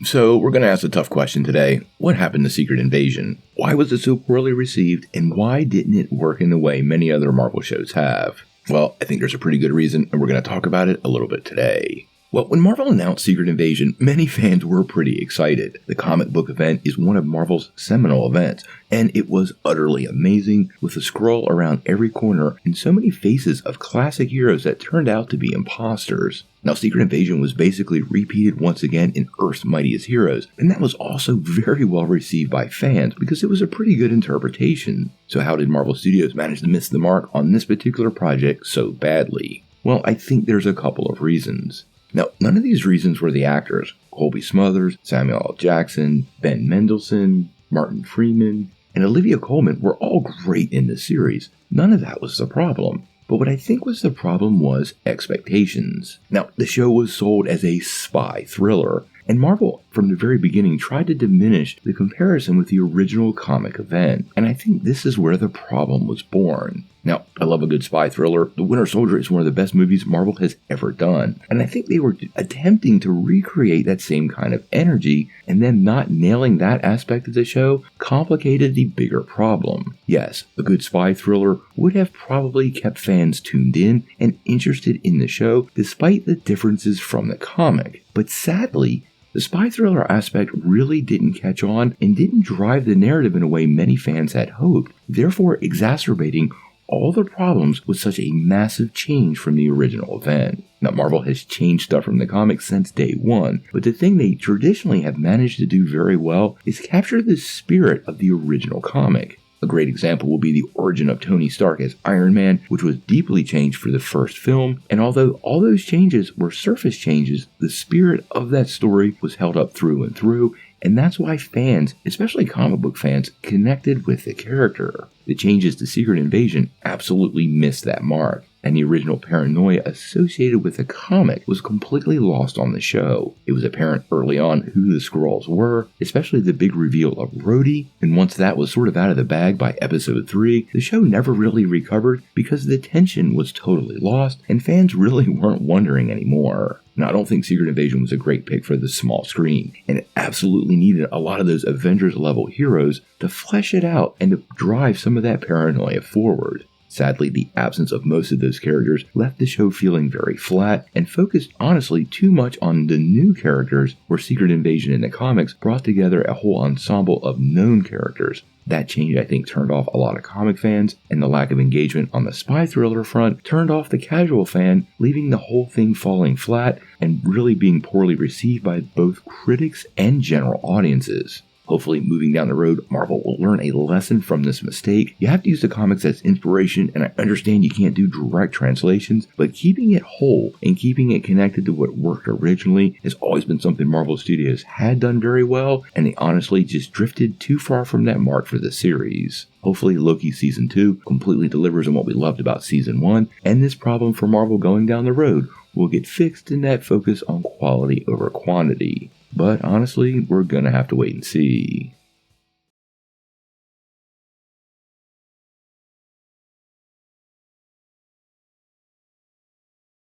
So we're going to ask a tough question today. What happened to Secret Invasion? Why was it so poorly received, and why didn't it work in the way many other Marvel shows have? Well, I think there's a pretty good reason, and we're going to talk about it a little bit today. Well, when Marvel announced Secret Invasion, many fans were pretty excited. The comic book event is one of Marvel's seminal events, and it was utterly amazing, with a scroll around every corner and so many faces of classic heroes that turned out to be imposters. Now, Secret Invasion was basically repeated once again in Earth's Mightiest Heroes, and that was also very well received by fans because it was a pretty good interpretation. So how did Marvel Studios manage to miss the mark on this particular project so badly? Well, I think there's a couple of reasons. Now, none of these reasons were the actors. Colby Smulders, Samuel L. Jackson, Ben Mendelsohn, Martin Freeman, and Olivia Colman were all great in the series. None of that was the problem. But what I think was the problem was expectations. Now, the show was sold as a spy thriller, and Marvel, from the very beginning, tried to diminish the comparison with the original comic event, and I think this is where the problem was born. Now, I love a good spy thriller. The Winter Soldier is one of the best movies Marvel has ever done, and I think they were attempting to recreate that same kind of energy, and then not nailing that aspect of the show complicated the bigger problem. Yes, a good spy thriller would have probably kept fans tuned in and interested in the show despite the differences from the comic, but sadly, the spy thriller aspect really didn't catch on and didn't drive the narrative in a way many fans had hoped, therefore exacerbating all the problems with such a massive change from the original event. Now, Marvel has changed stuff from the comics since day one, but the thing they traditionally have managed to do very well is capture the spirit of the original comic. A great example will be the origin of Tony Stark as Iron Man, which was deeply changed for the first film, and although all those changes were surface changes, the spirit of that story was held up through and through, and that's why fans, especially comic book fans, connected with the character. The changes to Secret Invasion absolutely missed that mark, and the original paranoia associated with the comic was completely lost on the show. It was apparent early on who the Skrulls were, especially the big reveal of Rhodey, and once that was sort of out of the bag by episode 3, the show never really recovered because the tension was totally lost, and fans really weren't wondering anymore. Now, I don't think Secret Invasion was a great pick for the small screen, and it absolutely needed a lot of those Avengers-level heroes to flesh it out and to drive some of that paranoia forward. Sadly, the absence of most of those characters left the show feeling very flat and focused honestly too much on the new characters, where Secret Invasion in the comics brought together a whole ensemble of known characters. That change, I think, turned off a lot of comic fans, and the lack of engagement on the spy thriller front turned off the casual fan, leaving the whole thing falling flat and really being poorly received by both critics and general audiences. Hopefully, moving down the road, Marvel will learn a lesson from this mistake. You have to use the comics as inspiration, and I understand you can't do direct translations, but keeping it whole and keeping it connected to what worked originally has always been something Marvel Studios had done very well, and they honestly just drifted too far from that mark for the series. Hopefully, Loki Season 2 completely delivers on what we loved about Season 1, and this problem for Marvel going down the road will get fixed in that focus on quality over quantity. But honestly, we're gonna have to wait and see.